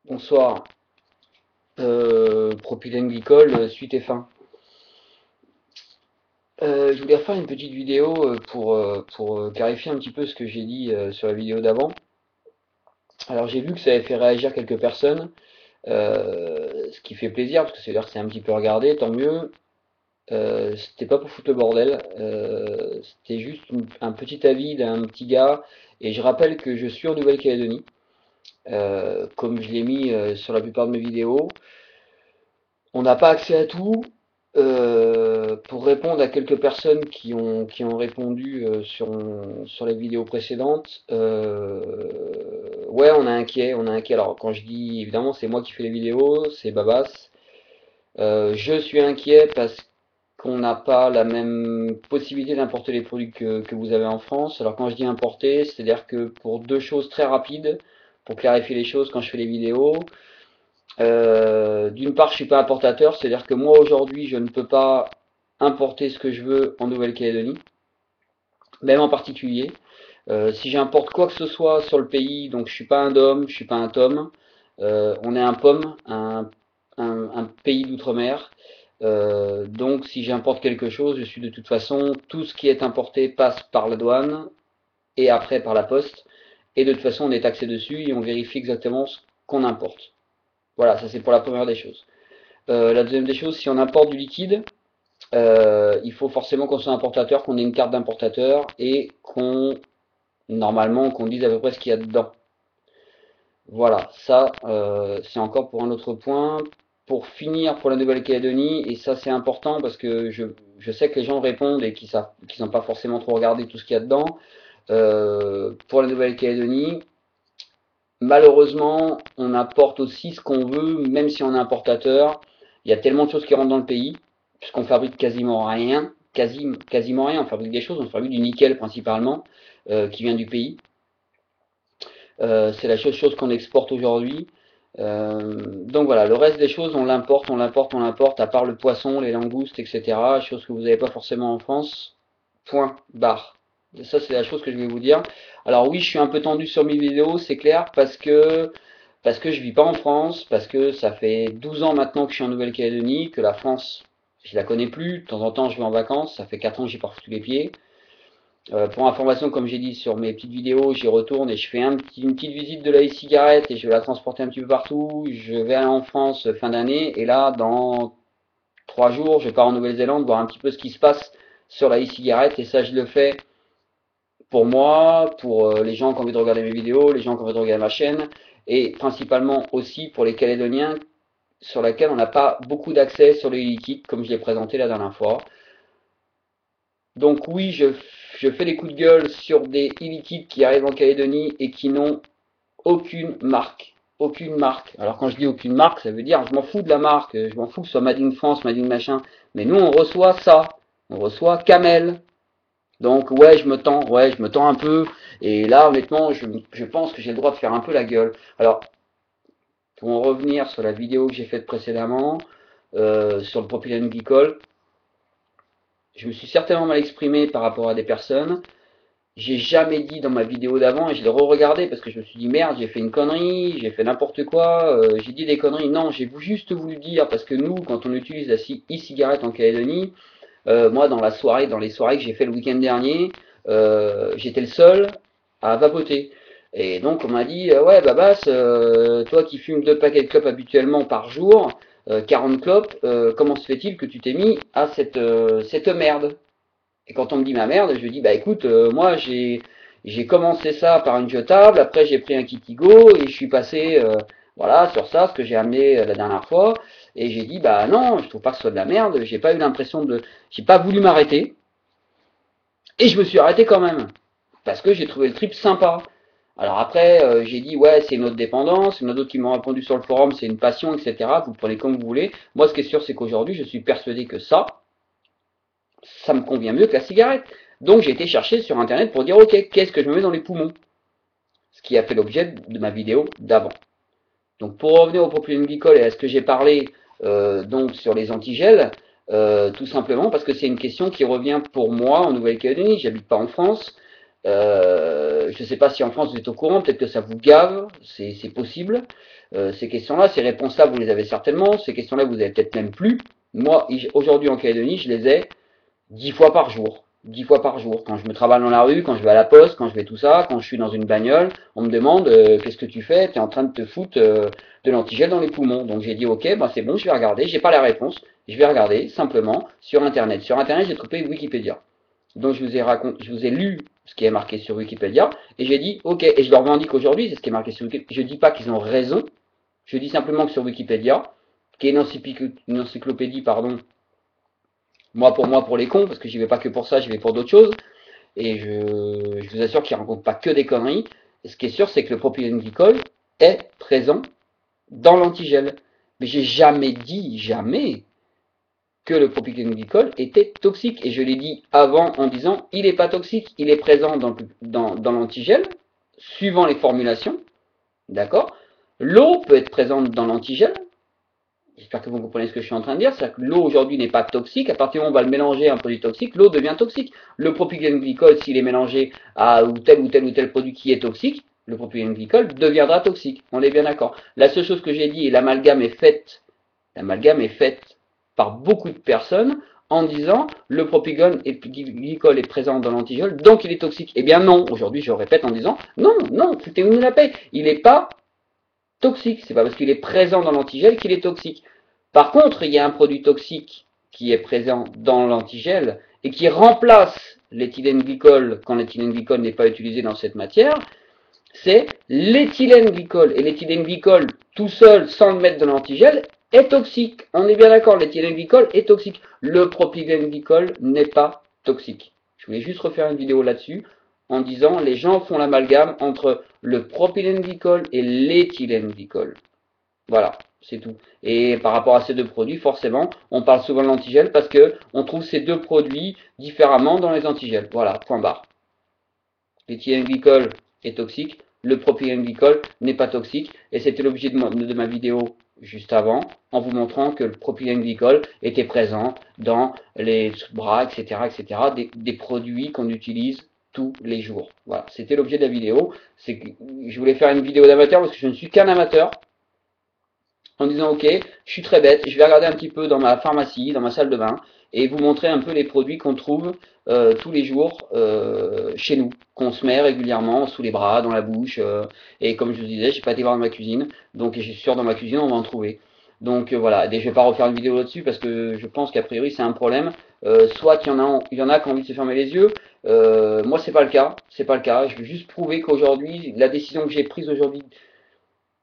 Bonsoir. Propylène glycol, suite et fin. Je voulais refaire une petite vidéo pour clarifier un petit peu ce que j'ai dit sur la vidéo d'avant. Alors j'ai vu que ça avait fait réagir quelques personnes, ce qui fait plaisir parce que c'est-à-dire que c'est un petit peu regardé, tant mieux. C'était pas pour foutre le bordel, c'était juste un petit avis d'un petit gars. Et je rappelle que je suis en Nouvelle-Calédonie, comme je l'ai mis sur la plupart de mes vidéos. On n'a pas accès à tout. Pour répondre à quelques personnes qui ont répondu sur les vidéos précédentes, ouais, on est inquiet, on est inquiet. Alors, quand je dis, évidemment, c'est moi qui fais les vidéos, c'est Babas. Je suis inquiet parce qu'on n'a pas la même possibilité d'importer les produits que vous avez en France. Alors, quand je dis importer, c'est-à-dire que pour deux choses très rapides, pour clarifier les choses quand je fais les vidéos, d'une part, je suis pas importateur, c'est-à-dire que moi aujourd'hui, je ne peux pas importer ce que je veux en Nouvelle-Calédonie, même en particulier. Si j'importe quoi que ce soit sur le pays, donc je suis pas un DOM, je suis pas un TOM, on est un POM, un pays d'outre-mer. Donc si j'importe quelque chose, je suis de toute façon, tout ce qui est importé passe par la douane et après par la poste. Et de toute façon, on est taxé dessus et on vérifie exactement ce qu'on importe. Voilà, ça c'est pour la première des choses. La deuxième des choses, si on importe du liquide, il faut forcément qu'on soit importateur, qu'on ait une carte d'importateur et normalement, qu'on dise à peu près ce qu'il y a dedans. Voilà, ça, c'est encore pour un autre point. Pour finir, pour la Nouvelle-Calédonie, et ça c'est important parce que je sais que les gens répondent et qu'ils n'ont pas forcément trop regardé tout ce qu'il y a dedans. Pour la Nouvelle-Calédonie, malheureusement, on importe aussi ce qu'on veut, même si on est importateur. Il y a tellement de choses qui rentrent dans le pays, puisqu'on fabrique quasiment rien, quasiment rien. On fabrique des choses, on fabrique du nickel principalement, qui vient du pays. C'est la seule chose qu'on exporte aujourd'hui. Donc voilà, le reste des choses, on l'importe, on l'importe, on l'importe, à part le poisson, les langoustes, etc. Chose que vous n'avez pas forcément en France. Point, barre. Ça, c'est la chose que je vais vous dire. Alors oui, je suis un peu tendu sur mes vidéos, c'est clair, parce que je vis pas en France, parce que ça fait 12 ans maintenant que je suis en Nouvelle-Calédonie, que la France, je la connais plus. De temps en temps, je vais en vacances. Ça fait 4 ans que j'y porte tous les pieds. Pour information, comme j'ai dit sur mes petites vidéos, j'y retourne et je fais une petite visite de la e-cigarette et je vais la transporter un petit peu partout. Je vais aller en France fin d'année et là, dans 3 jours, je pars en Nouvelle-Zélande voir un petit peu ce qui se passe sur la e-cigarette et ça, je le fais pour moi, pour les gens qui ont envie de regarder mes vidéos, les gens qui ont envie de regarder ma chaîne et principalement aussi pour les Calédoniens sur lesquels on n'a pas beaucoup d'accès sur les liquides comme je l'ai présenté la dernière fois. Donc oui, je fais des coups de gueule sur des e-liquides qui arrivent en Calédonie et qui n'ont aucune marque. Aucune marque. Alors quand je dis aucune marque, ça veut dire je m'en fous de la marque, je m'en fous que ce soit Made in France, Made in machin. Mais nous on reçoit ça. On reçoit Camel. Donc ouais, je me tends un peu. Et là honnêtement, je pense que j'ai le droit de faire un peu la gueule. Alors, pour en revenir sur la vidéo que j'ai faite précédemment, sur le propylène glycol, je me suis certainement mal exprimé par rapport à des personnes. J'ai jamais dit dans ma vidéo d'avant, et je l'ai re-regardé parce que je me suis dit merde, j'ai fait une connerie, j'ai fait n'importe quoi, j'ai dit des conneries. Non, j'ai juste voulu dire parce que nous, quand on utilise la e-cigarette en Calédonie, moi dans les soirées que j'ai fait le week-end dernier, j'étais le seul à vapoter. Et donc on m'a dit ouais Babas, toi qui fumes 2 paquets de clopes habituellement par jour, 40 clopes, comment se fait-il que tu t'es mis à cette merde? Et quand on me dit ma merde, je lui dis bah écoute, moi j'ai commencé ça par une jetable, après j'ai pris un Kitigo et je suis passé voilà sur ça, ce que j'ai amené la dernière fois, et j'ai dit bah non, je trouve pas que ce soit de la merde, j'ai pas eu l'impression j'ai pas voulu m'arrêter, et je me suis arrêté quand même parce que j'ai trouvé le trip sympa. Alors après, j'ai dit ouais c'est une autre dépendance, il y en a d'autres qui m'ont répondu sur le forum c'est une passion, etc. Vous prenez comme vous voulez. Moi ce qui est sûr c'est qu'aujourd'hui je suis persuadé que ça me convient mieux que la cigarette. Donc j'ai été chercher sur internet pour dire ok, qu'est-ce que je me mets dans les poumons? Ce qui a fait l'objet de ma vidéo d'avant. Donc pour revenir au propylène glycol et à ce que j'ai parlé donc sur les antigels, tout simplement parce que c'est une question qui revient pour moi en Nouvelle-Calédonie, j'habite pas en France, Je ne sais pas si en France vous êtes au courant, peut-être que ça vous gave, c'est possible. Ces questions-là, ces réponses-là, vous les avez certainement. Ces questions-là, vous avez peut-être même plus. Moi, aujourd'hui en Calédonie, je les ai 10 fois par jour. 10 fois par jour. Quand je me travaille dans la rue, quand je vais à la poste, quand je vais tout ça, quand je suis dans une bagnole, on me demande qu'est-ce que tu fais? Tu es en train de te foutre de l'antigel dans les poumons. Donc j'ai dit ok, ben c'est bon, je vais regarder. J'ai pas la réponse. Je vais regarder simplement sur Internet. Sur Internet, j'ai trouvé Wikipédia. Donc je vous ai lu ce qui est marqué sur Wikipédia et j'ai dit ok, et je leur revendique aujourd'hui, c'est ce qui est marqué sur Wikipédia. Je dis pas qu'ils ont raison, je dis simplement que sur Wikipédia, qui est une encyclopédie, pardon, moi pour les cons, parce que j'y vais pas que pour ça, j'y vais pour d'autres choses, et je vous assure qu'ils ne racontent pas que des conneries. Et ce qui est sûr, c'est que le propylène glycol est présent dans l'antigel. Mais j'ai jamais dit, jamais, que le propylène glycol était toxique. Et je l'ai dit avant en disant, il n'est pas toxique, il est présent dans l'antigel, suivant les formulations, d'accord. L'eau peut être présente dans l'antigel. J'espère que vous comprenez ce que je suis en train de dire. C'est-à-dire que l'eau aujourd'hui n'est pas toxique. À partir du moment où on va le mélanger à un produit toxique, l'eau devient toxique. Le propylène glycol, s'il est mélangé à tel produit qui est toxique, le propylène glycol deviendra toxique. On est bien d'accord. La seule chose que j'ai dit, et l'amalgame est faite par beaucoup de personnes en disant le propylène glycol est présent dans l'antigel, donc il est toxique. Eh bien non. Aujourd'hui, je répète en disant non, foutez-vous de la paix. Il n'est pas toxique. C'est pas parce qu'il est présent dans l'antigel qu'il est toxique. Par contre, il y a un produit toxique qui est présent dans l'antigel et qui remplace l'éthylène glycol quand l'éthylène glycol n'est pas utilisé dans cette matière, c'est l'éthylène glycol. Et l'éthylène glycol, tout seul, sans le mettre dans l'antigel, est toxique. On est bien d'accord, l'éthylène glycol est toxique. Le propylène glycol n'est pas toxique. Je voulais juste refaire une vidéo là-dessus en disant les gens font l'amalgame entre le propylène glycol et l'éthylène glycol. Voilà, c'est tout. Et par rapport à ces deux produits, forcément, on parle souvent de l'antigel parce que on trouve ces deux produits différemment dans les antigels. Voilà, point barre. L'éthylène glycol est toxique, le propylène glycol n'est pas toxique, et c'était l'objet de ma vidéo juste avant, en vous montrant que le propylène glycol était présent dans les bras, etc., des produits qu'on utilise tous les jours. Voilà, c'était l'objet de la vidéo. C'est que je voulais faire une vidéo d'amateur parce que je ne suis qu'un amateur, en disant ok, je suis très bête, je vais regarder un petit peu dans ma pharmacie, dans ma salle de bain, et vous montrer un peu les produits qu'on trouve tous les jours chez nous, qu'on se met régulièrement sous les bras, dans la bouche, et comme je vous disais, j'ai pas été voir dans ma cuisine, donc je suis sûr dans ma cuisine on va en trouver. Donc voilà, et je vais pas refaire une vidéo là-dessus parce que je pense qu'a priori c'est un problème. Soit il y en a qui ont envie de se fermer les yeux. Moi c'est pas le cas, Je veux juste prouver qu'aujourd'hui, la décision que j'ai prise aujourd'hui,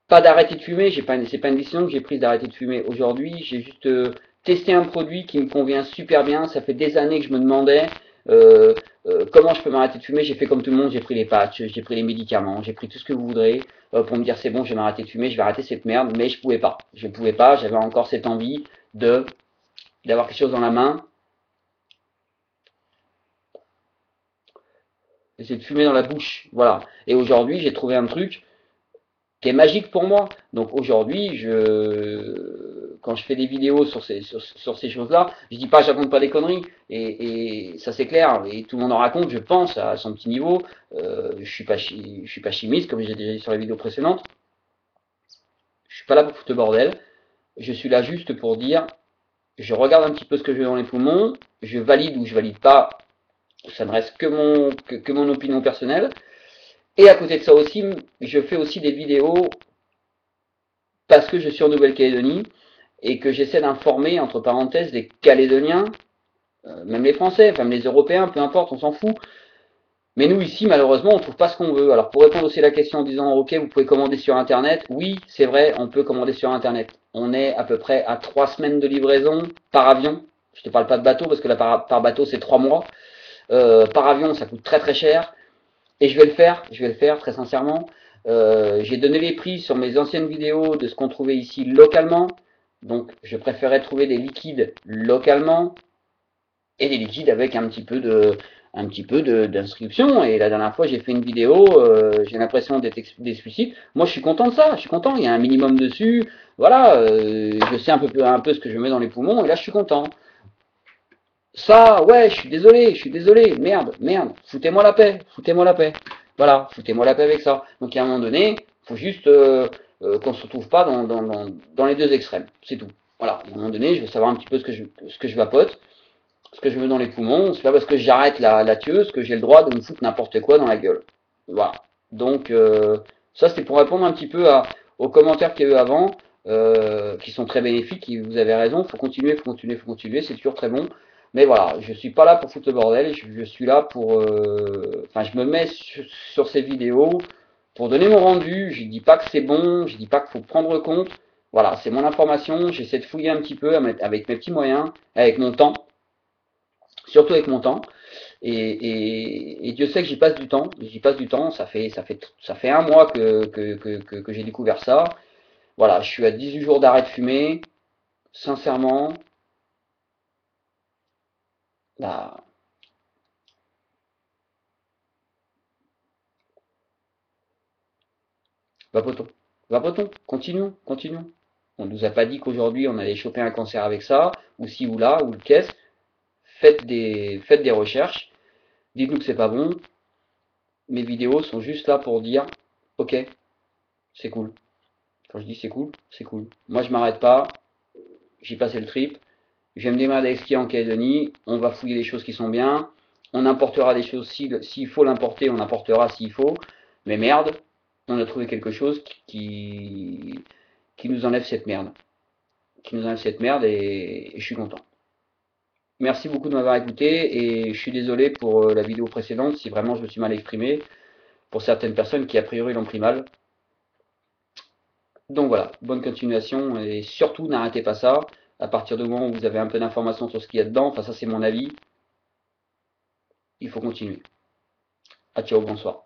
pas d'arrêter de fumer, c'est pas une décision que j'ai prise d'arrêter de fumer aujourd'hui, j'ai juste testé un produit qui me convient super bien, ça fait des années que je me demandais comment je peux m'arrêter de fumer, j'ai fait comme tout le monde, j'ai pris les patchs, j'ai pris les médicaments, j'ai pris tout ce que vous voudrez pour me dire c'est bon, je vais m'arrêter de fumer, je vais arrêter cette merde, mais je pouvais pas, j'avais encore cette envie d'avoir quelque chose dans la main, c'est de fumer dans la bouche, voilà. Et aujourd'hui j'ai trouvé un truc qui est magique pour moi. Donc aujourd'hui, quand je fais des vidéos sur ces choses-là, je dis pas, je raconte pas des conneries, et ça c'est clair, et tout le monde en raconte, je pense, à son petit niveau. Je suis pas chimiste, comme j'ai déjà dit sur la vidéo précédente. Je suis pas là pour foutre le bordel. Je suis là juste pour dire, je regarde un petit peu ce que j'ai dans les poumons, je valide ou je valide pas, ça ne reste que mon opinion personnelle. Et à côté de ça aussi, je fais aussi des vidéos parce que je suis en Nouvelle-Calédonie et que j'essaie d'informer, entre parenthèses, les Calédoniens, même les Français, même les Européens, peu importe, on s'en fout. Mais nous, ici, malheureusement, on ne trouve pas ce qu'on veut. Alors, pour répondre aussi à la question en disant, ok, vous pouvez commander sur Internet, oui, c'est vrai, on peut commander sur Internet. On est à peu près à 3 semaines de livraison par avion. Je ne te parle pas de bateau, parce que là, par bateau, c'est 3 mois. Par avion, ça coûte très très cher. Et je vais le faire très sincèrement. J'ai donné les prix sur mes anciennes vidéos de ce qu'on trouvait ici localement. Donc je préférais trouver des liquides localement et des liquides avec un petit peu d'inscription. Et la dernière fois j'ai fait une vidéo, j'ai l'impression d'être explicite. Moi je suis content de ça, je suis content, il y a un minimum dessus. Voilà, je sais un peu ce que je mets dans les poumons et là je suis content. Ça, ouais, je suis désolé, merde, merde, foutez-moi la paix, foutez-moi la paix. Voilà, foutez-moi la paix avec ça. Donc à un moment donné, faut juste qu'on ne se retrouve pas dans les deux extrêmes, c'est tout. Voilà, à un moment donné, je veux savoir un petit peu ce que je vapote, ce que je veux dans les poumons. C'est pas parce que j'arrête la tueuse que j'ai le droit de me foutre n'importe quoi dans la gueule. Voilà. Donc ça, c'était pour répondre un petit peu aux commentaires qu'il y a eu avant, qui sont très bénéfiques. Et vous avez raison, faut continuer, faut continuer, faut continuer. C'est toujours très bon. Mais voilà, je suis pas là pour foutre le bordel. Je suis là pour, enfin, je me mets sur ces vidéos pour donner mon rendu. Je dis pas que c'est bon, je dis pas qu'il faut prendre compte. Voilà, c'est mon information. J'essaie de fouiller un petit peu avec mes petits moyens, avec mon temps, surtout avec mon temps. Et Dieu sait que j'y passe du temps, ça fait un mois que j'ai découvert ça. Voilà, je suis à 18 jours d'arrêt de fumer, sincèrement, bah, vapotons, vapotons, continuons, continuons. On nous a pas dit qu'aujourd'hui on allait choper un cancer avec ça, ou ci ou là, ou le caisse. Faites des recherches, dites-nous que c'est pas bon. Mes vidéos sont juste là pour dire, ok, c'est cool. Quand je dis c'est cool, c'est cool. Moi je m'arrête pas, j'ai passé le trip. Je vais me démerder avec ce qu'il y a en Calédonie. On va fouiller des choses qui sont bien. On importera des choses s'il faut l'importer, on importera s'il faut. Mais merde, on a trouvé quelque chose qui nous enlève cette merde. Qui nous enlève cette merde et je suis content. Merci beaucoup de m'avoir écouté et je suis désolé pour la vidéo précédente si vraiment je me suis mal exprimé pour certaines personnes qui a priori l'ont pris mal. Donc voilà, bonne continuation et surtout n'arrêtez pas ça. À partir du moment où vous avez un peu d'informations sur ce qu'il y a dedans, enfin ça c'est mon avis, il faut continuer. Ah ciao, bonsoir.